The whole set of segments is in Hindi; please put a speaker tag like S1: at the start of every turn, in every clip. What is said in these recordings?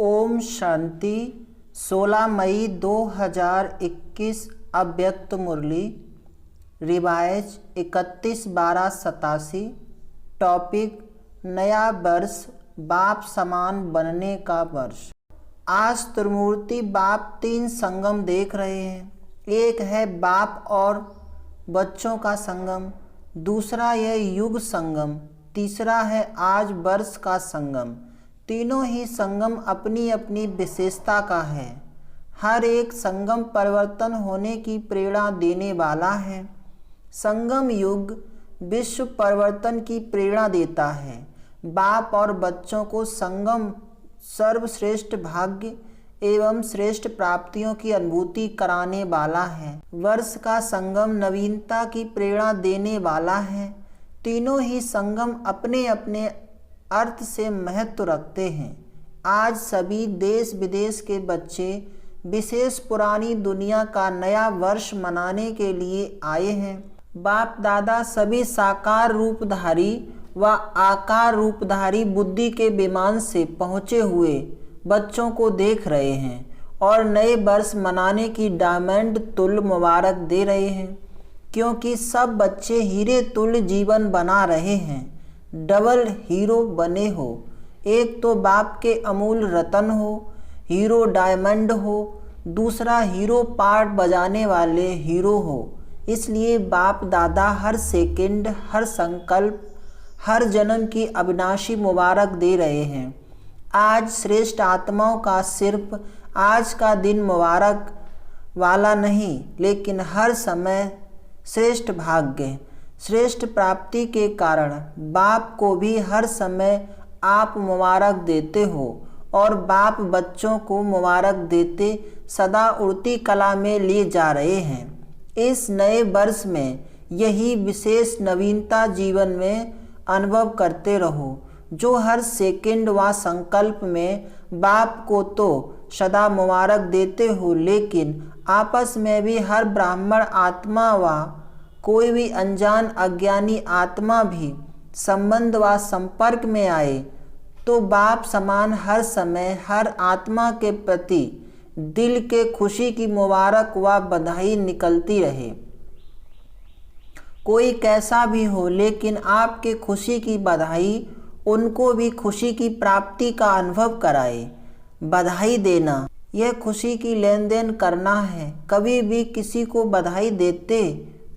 S1: ओम शांति। 16 मई 2021 अव्यक्त मुरली रिवाइज 31/12/87। टॉपिक नया वर्ष, बाप समान बनने का वर्ष। आज त्रिमूर्ति बाप 3 संगम देख रहे हैं। एक है बाप और बच्चों का संगम, दूसरा है युग संगम, तीसरा है आज वर्ष का संगम। तीनों ही संगम अपनी अपनी विशेषता का है। हर एक संगम परिवर्तन होने की प्रेरणा देने वाला है। संगम युग विश्व परिवर्तन की प्रेरणा देता है। बाप और बच्चों को संगम सर्वश्रेष्ठ भाग्य एवं श्रेष्ठ प्राप्तियों की अनुभूति कराने वाला है। वर्ष का संगम नवीनता की प्रेरणा देने वाला है। तीनों ही संगम अपने अपने अर्थ से महत्व रखते हैं। आज सभी देश विदेश के बच्चे विशेष पुरानी दुनिया का नया वर्ष मनाने के लिए आए हैं। बाप दादा सभी साकार रूपधारी व आकार रूपधारी बुद्धि के विमान से पहुँचे हुए बच्चों को देख रहे हैं और नए वर्ष मनाने की डायमंड तुल्य मुबारक दे रहे हैं, क्योंकि सब बच्चे हीरे तुल्य जीवन बना रहे हैं। डबल हीरो बने हो। एक तो बाप के अमूल रतन हो, हीरो डायमंड हो, दूसरा हीरो पार्ट बजाने वाले हीरो हो। इसलिए बाप दादा हर सेकंड, हर संकल्प, हर जन्म की अविनाशी मुबारक दे रहे हैं। आज श्रेष्ठ आत्माओं का सिर्फ आज का दिन मुबारक वाला नहीं, लेकिन हर समय श्रेष्ठ भाग्य, श्रेष्ठ प्राप्ति के कारण बाप को भी हर समय आप मुबारक देते हो और बाप बच्चों को मुबारक देते सदा उड़ती कला में ले जा रहे हैं। इस नए वर्ष में यही विशेष नवीनता जीवन में अनुभव करते रहो, जो हर सेकंड व संकल्प में बाप को तो सदा मुबारक देते हो, लेकिन आपस में भी हर ब्राह्मण आत्मा व कोई भी अनजान अज्ञानी आत्मा भी संबंध व संपर्क में आए तो बाप समान हर समय हर आत्मा के प्रति दिल के खुशी की मुबारक व बधाई निकलती रहे। कोई कैसा भी हो, लेकिन आपके खुशी की बधाई उनको भी खुशी की प्राप्ति का अनुभव कराए। बधाई देना यह खुशी की लेन देन करना है। कभी भी किसी को बधाई देते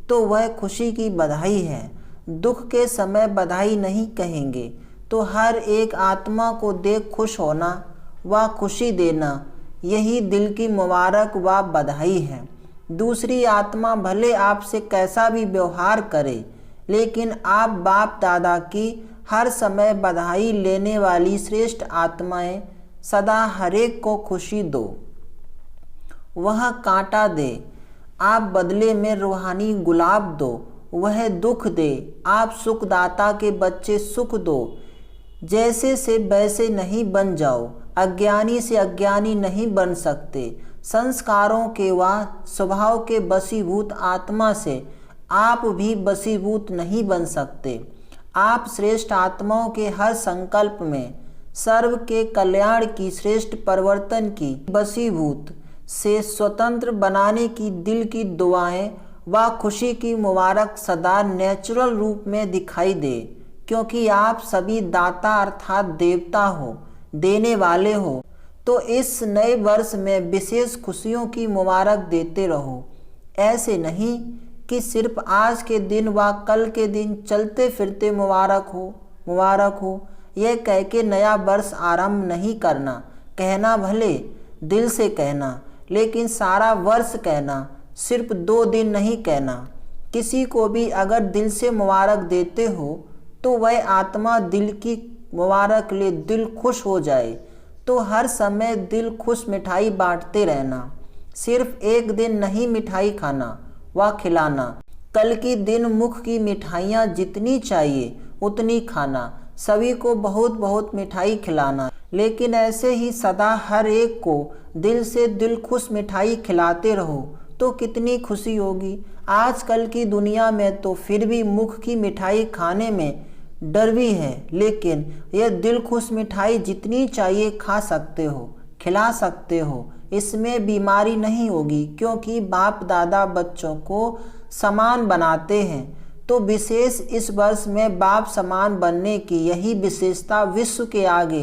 S1: तो वह खुशी की बधाई है। दुख के समय बधाई नहीं कहेंगे तो हर एक आत्मा को देख खुश होना व खुशी देना, यही दिल की मुबारक व बधाई है। दूसरी आत्मा भले आपसे कैसा भी व्यवहार करे, लेकिन आप बाप दादा की हर समय बधाई लेने वाली श्रेष्ठ आत्माएं सदा हरेक को खुशी दो। वह कांटा दे, आप बदले में रूहानी गुलाब दो। वह दुख दे, आप सुखदाता के बच्चे सुख दो। जैसे से वैसे नहीं बन जाओ। अज्ञानी से अज्ञानी नहीं बन सकते। संस्कारों के व स्वभाव के बसीभूत आत्मा से आप भी बसीभूत नहीं बन सकते। आप श्रेष्ठ आत्माओं के हर संकल्प में सर्व के कल्याण की, श्रेष्ठ परिवर्तन की बसीभूत से स्वतंत्र बनाने की दिल की दुआएं व खुशी की मुबारक सदा नेचुरल रूप में दिखाई दे, क्योंकि आप सभी दाता अर्थात देवता हो, देने वाले हो। तो इस नए वर्ष में विशेष खुशियों की मुबारक देते रहो। ऐसे नहीं कि सिर्फ आज के दिन व कल के दिन चलते फिरते मुबारक हो, मुबारक हो यह कह के नया वर्ष आरंभ नहीं करना। कहना भले दिल से कहना, लेकिन सारा वर्ष कहना, सिर्फ 2 दिन नहीं कहना। किसी को भी अगर दिल से मुबारक देते हो तो वह आत्मा दिल की मुबारक ले दिल खुश हो जाए। तो हर समय दिल खुश मिठाई बांटते रहना। सिर्फ एक दिन नहीं मिठाई खाना व खिलाना। कल की दिन मुख की मिठाइयाँ जितनी चाहिए उतनी खाना। सभी को बहुत बहुत मिठाई खिलाना, लेकिन ऐसे ही सदा हर एक को दिल से दिल खुश मिठाई खिलाते रहो तो कितनी खुशी होगी। आजकल की दुनिया में तो फिर भी मुख की मिठाई खाने में डर भी है, लेकिन यह दिल खुश मिठाई जितनी चाहिए खा सकते हो, खिला सकते हो। इसमें बीमारी नहीं होगी, क्योंकि बाप दादा बच्चों को समान बनाते हैं। तो विशेष इस वर्ष में बाप समान बनने की यही विशेषता विश्व के आगे,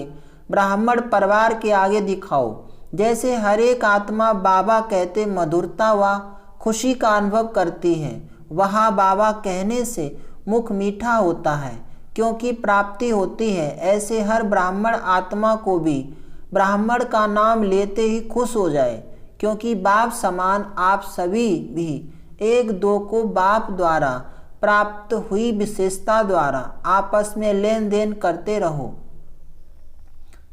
S1: ब्राह्मण परिवार के आगे दिखाओ। जैसे हर एक आत्मा बाबा कहते मधुरता व खुशी का अनुभव करती है, वहाँ बाबा कहने से मुख मीठा होता है, क्योंकि प्राप्ति होती है। ऐसे हर ब्राह्मण आत्मा को भी ब्राह्मण का नाम लेते ही खुश हो जाए, क्योंकि बाप समान आप सभी भी एक दो को बाप द्वारा प्राप्त हुई विशेषता द्वारा आपस में लेन देन करते रहो।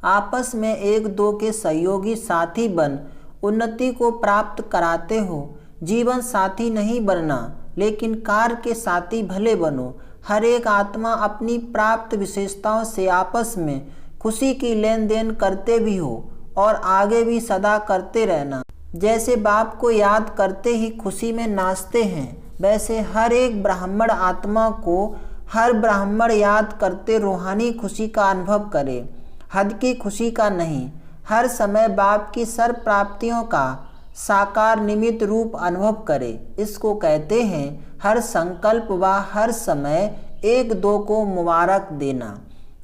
S1: आपस में एक दो के सहयोगी साथी बन उन्नति को प्राप्त कराते हो। जीवन साथी नहीं बनना, लेकिन कार्य के साथी भले बनो। हर एक आत्मा अपनी प्राप्त विशेषताओं से आपस में खुशी की लेन देन करते भी हो और आगे भी सदा करते रहना। जैसे बाप को याद करते ही खुशी में नाचते हैं, वैसे हर एक ब्राह्मण आत्मा को हर ब्राह्मण याद करते रूहानी खुशी का अनुभव करे, हद की खुशी का नहीं। हर समय बाप की सर्व प्राप्तियों का साकार निमित्त रूप अनुभव करे। इसको कहते हैं हर संकल्प व हर समय एक दो को मुबारक देना।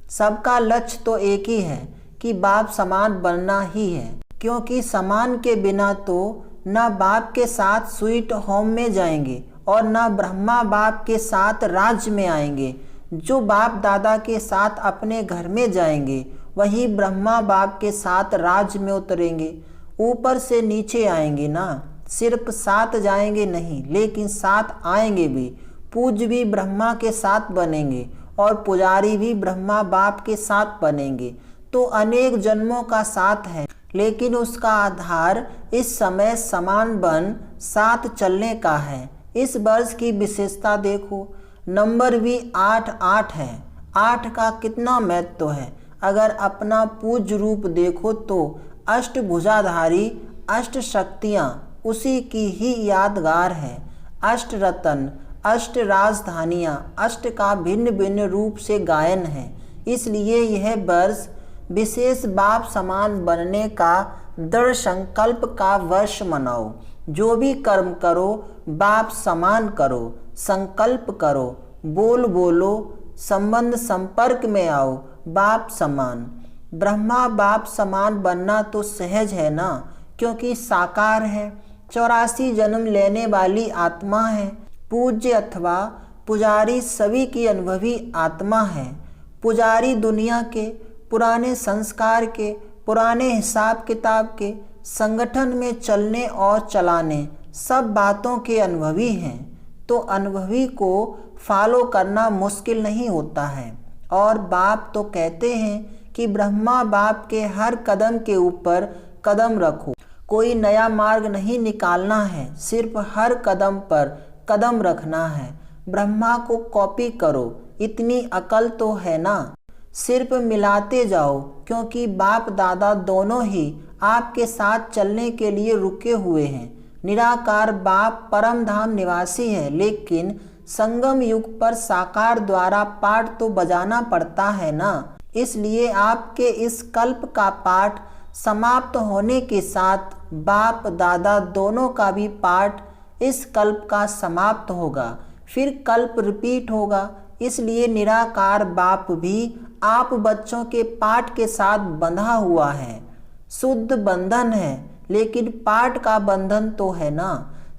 S1: सबका लक्ष्य तो एक ही है कि बाप समान बनना ही है, क्योंकि समान के बिना तो न बाप के साथ स्वीट होम में जाएंगे और न ब्रह्मा बाप के साथ राज्य में आएंगे। जो बाप दादा के साथ अपने घर में जाएंगे, वही ब्रह्मा बाप के साथ राज्य में उतरेंगे। ऊपर से नीचे आएंगे ना, सिर्फ साथ जाएंगे नहीं, लेकिन साथ आएंगे भी। पूज्य भी ब्रह्मा के साथ बनेंगे और पुजारी भी ब्रह्मा बाप के साथ बनेंगे। तो अनेक जन्मों का साथ है, लेकिन उसका आधार इस समय समान बन साथ चलने का है। इस वर्ष की विशेषता देखो, नंबर भी 8 है। 8 का कितना महत्व है। अगर अपना पूज्य रूप देखो तो अष्टभुजाधारी अष्ट शक्तियाँ उसी की ही यादगार है। अष्ट रत्न, अष्ट राजधानियाँ, अष्ट का भिन्न भिन्न रूप से गायन है। इसलिए यह वर्ष विशेष बाप समान बनने का दृढ़ संकल्प का वर्ष मनाओ। जो भी कर्म करो बाप समान करो, संकल्प करो, बोलो, संबंध संपर्क में आओ, बाप समान। ब्रह्मा बाप समान बनना तो सहज है ना, क्योंकि साकार है, 84 जन्म लेने वाली आत्मा है। पूज्य अथवा पुजारी सभी की अनुभवी आत्मा है। पुजारी दुनिया के पुराने संस्कार के, पुराने हिसाब किताब के, संगठन में चलने और चलाने सब बातों के अनुभवी हैं। तो अनुभवी को फॉलो करना मुश्किल नहीं होता है। और बाप तो कहते हैं कि ब्रह्मा बाप के हर कदम के ऊपर कदम रखो। कोई नया मार्ग नहीं निकालना है, सिर्फ हर कदम पर कदम रखना है। ब्रह्मा को कॉपी करो, इतनी अकल तो है ना। सिर्फ मिलाते जाओ, क्योंकि बाप दादा दोनों ही आपके साथ चलने के लिए रुके हुए हैं। निराकार बाप परम धाम निवासी है, लेकिन संगम युग पर साकार द्वारा पाठ तो बजाना पड़ता है ना। इसलिए आपके इस कल्प का पाठ समाप्त होने के साथ बाप दादा दोनों का भी पाठ इस कल्प का समाप्त होगा, फिर कल्प रिपीट होगा। इसलिए निराकार बाप भी आप बच्चों के पाठ के साथ बंधा हुआ है। शुद्ध बंधन है, लेकिन पाठ का बंधन तो है ना।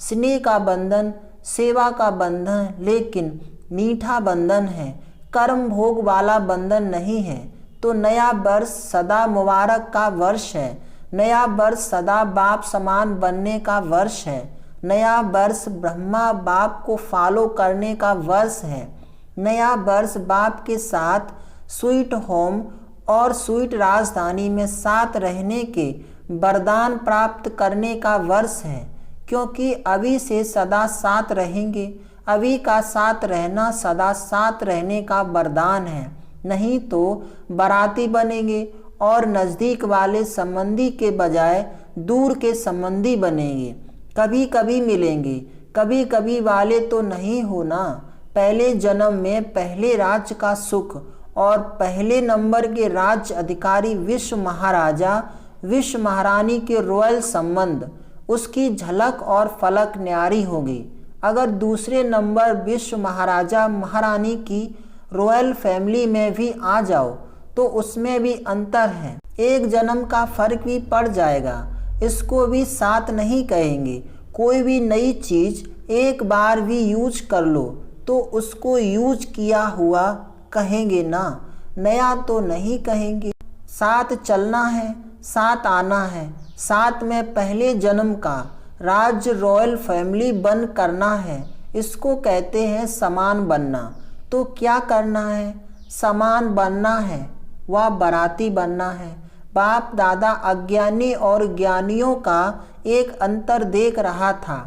S1: स्नेह का बंधन, सेवा का बंधन, लेकिन मीठा बंधन है, कर्म भोग वाला बंधन नहीं है। तो नया वर्ष सदा मुबारक का वर्ष है। नया वर्ष सदा बाप समान बनने का वर्ष है। नया वर्ष ब्रह्मा बाप को फॉलो करने का वर्ष है। नया वर्ष बाप के साथ स्वीट होम और स्वीट राजधानी में साथ रहने के वरदान प्राप्त करने का वर्ष है, क्योंकि अभी से सदा साथ रहेंगे। अभी का साथ रहना सदा साथ रहने का वरदान है, नहीं तो बाराती बनेंगे और नज़दीक वाले संबंधी के बजाय दूर के संबंधी बनेंगे। कभी कभी मिलेंगे, कभी कभी वाले तो नहीं हो ना। पहले जन्म में पहले राज्य का सुख और पहले नंबर के राज्य अधिकारी विश्व महाराजा विश्व महारानी के रॉयल संबंध, उसकी झलक और फलक न्यारी होगी। अगर दूसरे नंबर विश्व महाराजा महारानी की रॉयल फैमिली में भी आ जाओ तो उसमें भी अंतर है, एक जन्म का फर्क भी पड़ जाएगा। इसको भी साथ नहीं कहेंगे। कोई भी नई चीज़ एक बार भी यूज कर लो तो उसको यूज किया हुआ कहेंगे ना, नया तो नहीं कहेंगे। साथ चलना है, साथ आना है, साथ में पहले जन्म का राज्य रॉयल फैमिली बन करना है, इसको कहते हैं समान बनना। तो क्या करना है? समान बनना है व बाराती बनना है। बाप दादा अज्ञानी और ज्ञानियों का एक अंतर देख रहा था,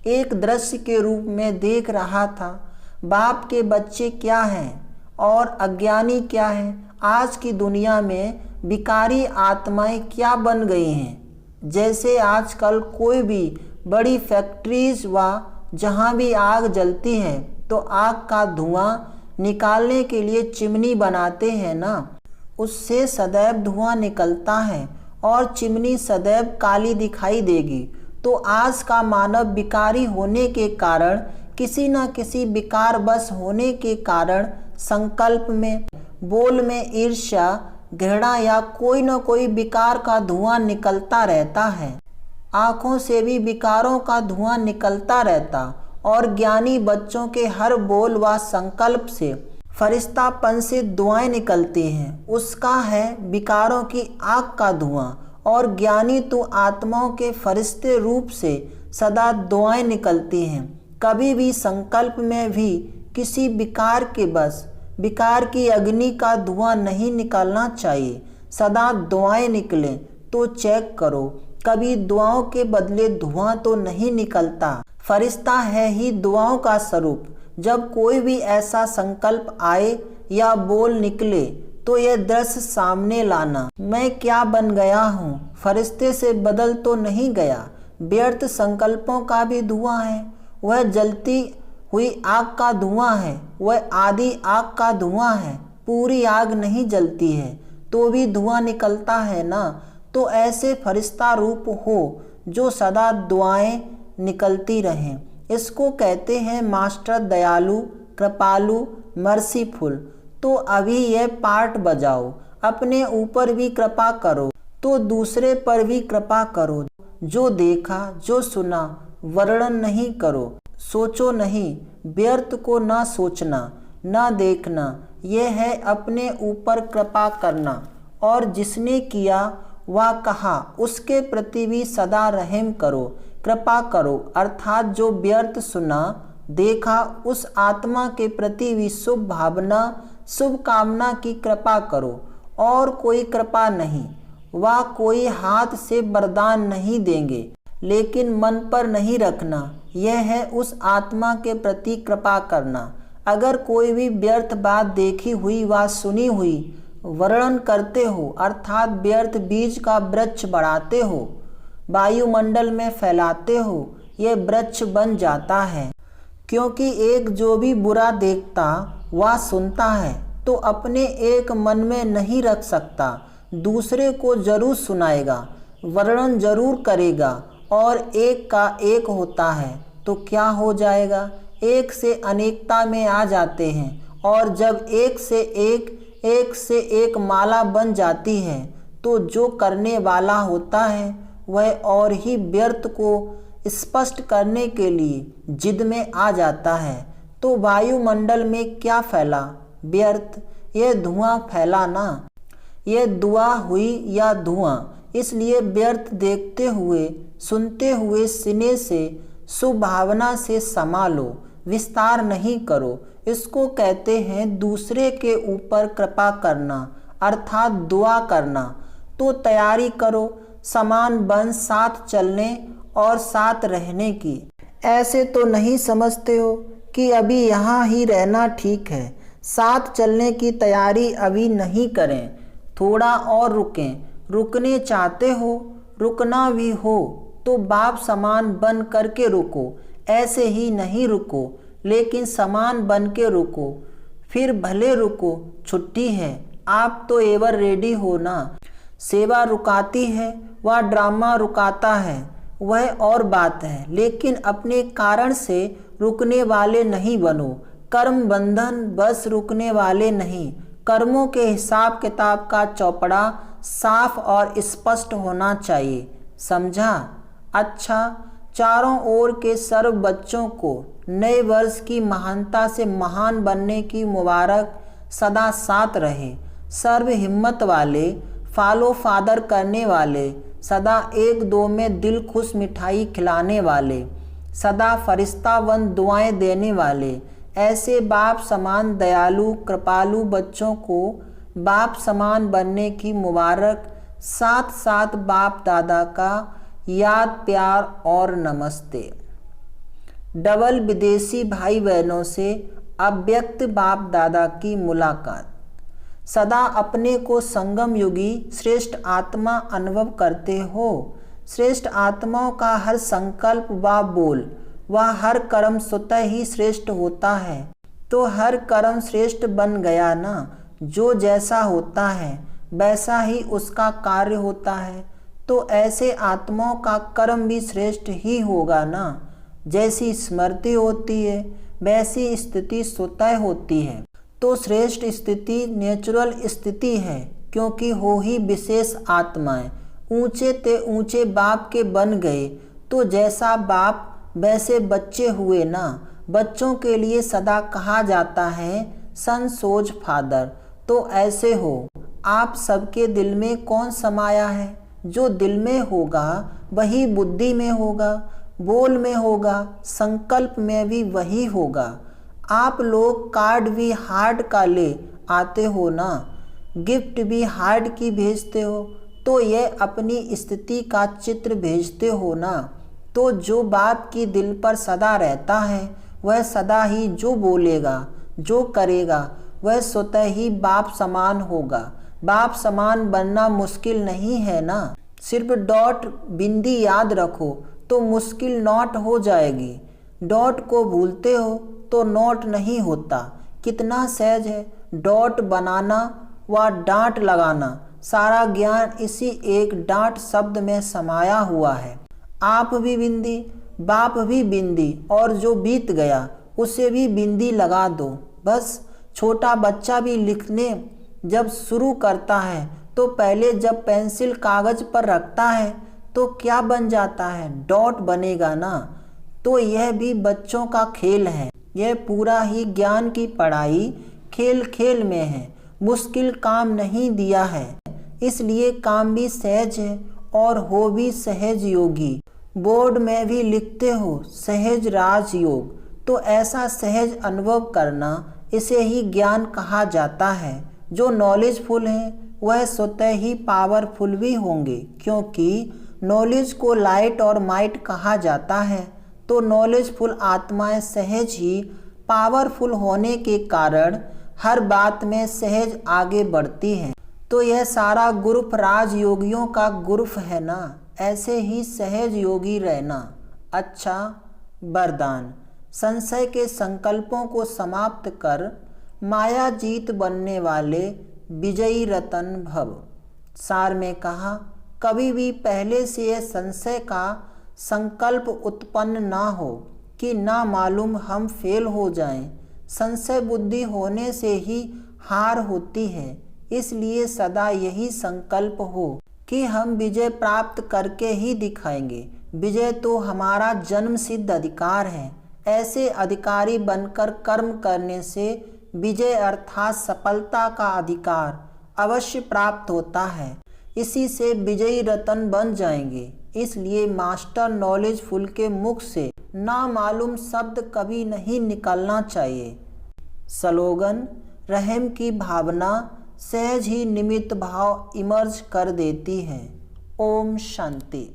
S1: एक दृश्य के रूप में देख रहा था। बाप के बच्चे क्या हैं और अज्ञानी क्या हैं? आज की दुनिया में विकारी आत्माएं क्या बन गई हैं? जैसे आजकल कोई भी बड़ी फैक्ट्रीज व जहाँ भी आग जलती है तो आग का धुआं निकालने के लिए चिमनी बनाते हैं ना, उससे सदैव धुआं निकलता है और चिमनी सदैव काली दिखाई देगी। तो आज का मानव विकारी होने के कारण, किसी न किसी विकार बस होने के कारण संकल्प में, बोल में ईर्ष्या, घृणा या कोई न कोई विकार का धुआं निकलता रहता है। आँखों से भी विकारों का धुआं निकलता रहता और ज्ञानी बच्चों के हर बोल व संकल्प से फरिश्तापन से दुआएं निकलती हैं, उसका है विकारों की आग का धुआं। और ज्ञानी तो आत्माओं के फरिश्ते रूप से सदा दुआएं निकलती हैं। कभी भी संकल्प में भी किसी विकार के बस विकार की अग्नि का धुआं नहीं निकलना चाहिए, सदा दुआएं निकलें तो चेक करो, कभी दुआओं के बदले धुआं तो नहीं निकलता। फरिश्ता है ही दुआओं का स्वरूप। जब कोई भी ऐसा संकल्प आए या बोल निकले तो यह दृश्य सामने लाना, मैं क्या बन गया हूँ, फरिश्ते से बदल तो नहीं गया। व्यर्थ संकल्पों का भी धुआं है, वह जलती हुई आग का धुआं है, वह आधी आग का धुआं है। पूरी आग नहीं जलती है तो भी धुआं निकलता है ना। तो ऐसे फरिश्ता रूप हो जो सदा दुआएं निकलती रहें, इसको कहते हैं मास्टर दयालु, कृपालु, मर्सीफुल। तो अभी यह पार्ट बजाओ, अपने ऊपर भी कृपा करो तो दूसरे पर भी कृपा करो। जो देखा जो सुना वर्णन नहीं करो, सोचो नहीं, व्यर्थ को ना सोचना ना देखना, यह है अपने ऊपर कृपा करना। और जिसने किया व कहा उसके प्रति भी सदा रहम करो, कृपा करो। अर्थात जो व्यर्थ सुना देखा उस आत्मा के प्रति भी शुभ भावना शुभ कामना की कृपा करो। और कोई कृपा नहीं, वह कोई हाथ से वरदान नहीं देंगे, लेकिन मन पर नहीं रखना, यह है उस आत्मा के प्रति कृपा करना। अगर कोई भी व्यर्थ बात देखी हुई व सुनी हुई वर्णन करते हो, अर्थात व्यर्थ बीज का वृक्ष बढ़ाते हो, वायुमंडल में फैलाते हो, ये वृक्ष बन जाता है। क्योंकि एक जो भी बुरा देखता व सुनता है तो अपने एक मन में नहीं रख सकता, दूसरे को जरूर सुनाएगा, वर्णन जरूर करेगा। और एक का एक होता है तो क्या हो जाएगा, एक से अनेकता में आ जाते हैं। और जब एक से एक माला बन जाती है तो जो करने वाला होता है वह और ही व्यर्थ को स्पष्ट करने के लिए जिद में आ जाता है। तो वायुमंडल में क्या फैला, व्यर्थ, यह धुआं फैला ना, यह दुआ हुई या धुआं। इसलिए व्यर्थ देखते हुए सुनते हुए सीने से शुभ भावना से संभालो, विस्तार नहीं करो। इसको कहते हैं दूसरे के ऊपर कृपा करना, अर्थात दुआ करना। तो तैयारी करो समान बन साथ चलने और साथ रहने की। ऐसे तो नहीं समझते हो कि अभी यहाँ ही रहना ठीक है, साथ चलने की तैयारी अभी नहीं करें, थोड़ा और रुकें। रुकने चाहते हो, रुकना भी हो तो बाप समान बन करके रुको, ऐसे ही नहीं रुको। लेकिन समान बन के रुको, फिर भले रुको, छुट्टी है, आप तो एवर रेडी हो ना। सेवा रुकाती है, वह ड्रामा रुकाता है, वह और बात है, लेकिन अपने कारण से रुकने वाले नहीं बनो। कर्म बंधन बस रुकने वाले नहीं। कर्मों के हिसाब किताब का चौपड़ा साफ और स्पष्ट होना चाहिए, समझा? अच्छा, चारों ओर के सर्व बच्चों को नए वर्ष की महानता से महान बनने की मुबारक सदा साथ रहे। सर्व हिम्मत वाले, फॉलो फादर करने वाले, सदा एक दो में दिल खुश मिठाई खिलाने वाले, सदा फरिश्तावंत दुआएं देने वाले, ऐसे बाप समान दयालु कृपालु बच्चों को बाप समान बनने की मुबारक, साथ साथ बाप दादा का याद प्यार और नमस्ते। डबल विदेशी भाई बहनों से अव्यक्त बाप दादा की मुलाकात। सदा अपने को संगम युगी श्रेष्ठ आत्मा अनुभव करते हो। श्रेष्ठ आत्माओं का हर संकल्प व बोल वह हर कर्म स्वतः ही श्रेष्ठ होता है। तो हर कर्म श्रेष्ठ बन गया ना। जो जैसा होता है वैसा ही उसका कार्य होता है। तो ऐसे आत्माओं का कर्म भी श्रेष्ठ ही होगा ना। जैसी स्मृति होती है वैसी स्थिति स्वतः होती है। तो श्रेष्ठ स्थिति नेचुरल स्थिति है, क्योंकि हो ही विशेष आत्माएं। ऊंचे ते ऊंचे बाप के बन गए, तो जैसा बाप वैसे बच्चे हुए ना। बच्चों के लिए सदा कहा जाता है सन सोज फादर। तो ऐसे हो। आप सबके दिल में कौन समाया है? जो दिल में होगा वही बुद्धि में होगा, बोल में होगा, संकल्प में भी वही होगा। आप लोग कार्ड भी हार्ड का ले आते हो ना, गिफ्ट भी हार्ड की भेजते हो, तो यह अपनी स्थिति का चित्र भेजते हो ना। तो जो बाप की दिल पर सदा रहता है वह सदा ही जो बोलेगा जो करेगा वह स्वतः ही बाप समान होगा। बाप समान बनना मुश्किल नहीं है ना। सिर्फ डॉट बिंदी याद रखो तो मुश्किल नॉट हो जाएगी। डॉट को भूलते हो तो नोट नहीं होता। कितना सहज है डॉट बनाना व डांट लगाना। सारा ज्ञान इसी एक डांट शब्द में समाया हुआ है। आप भी बिंदी, बाप भी बिंदी, और जो बीत गया उसे भी बिंदी लगा दो बस। छोटा बच्चा भी लिखने जब शुरू करता है तो पहले जब पेंसिल कागज पर रखता है तो क्या बन जाता है? डॉट बनेगा ना। तो यह भी बच्चों का खेल है। यह पूरा ही ज्ञान की पढ़ाई खेल खेल में है। मुश्किल काम नहीं दिया है, इसलिए काम भी सहज है और हो भी सहज योगी। बोर्ड में भी लिखते हो सहज राजयोग, तो ऐसा सहज अनुभव करना इसे ही ज्ञान कहा जाता है। जो नॉलेजफुल है वह स्वतः ही पावरफुल भी होंगे, क्योंकि नॉलेज को लाइट और माइट कहा जाता है। तो नॉलेजफुल आत्माएं सहज ही पावरफुल होने के कारण हर बात में सहज आगे बढ़ती हैं। तो यह सारा ग्रुप राजयोगियों का ग्रुप है ना। ऐसे ही सहज योगी रहना। अच्छा, वरदान। संशय के संकल्पों को समाप्त कर माया जीत बनने वाले विजयी रतन भव। सार में कहा, कभी भी पहले से यह संशय का संकल्प उत्पन्न ना हो कि ना मालूम हम फेल हो जाएं। संशय बुद्धि होने से ही हार होती है। इसलिए सदा यही संकल्प हो कि हम विजय प्राप्त करके ही दिखाएंगे। विजय तो हमारा जन्म सिद्ध अधिकार है। ऐसे अधिकारी बनकर कर्म करने से विजय अर्थात सफलता का अधिकार अवश्य प्राप्त होता है। इसी से विजयी रतन बन जाएंगे। इसलिए मास्टर नॉलेजफुल के मुख से ना मालूम शब्द कभी नहीं निकलना चाहिए। स्लोगन, रहम की भावना सहज ही निमित्त भाव इमर्ज कर देती है। ओम शांति।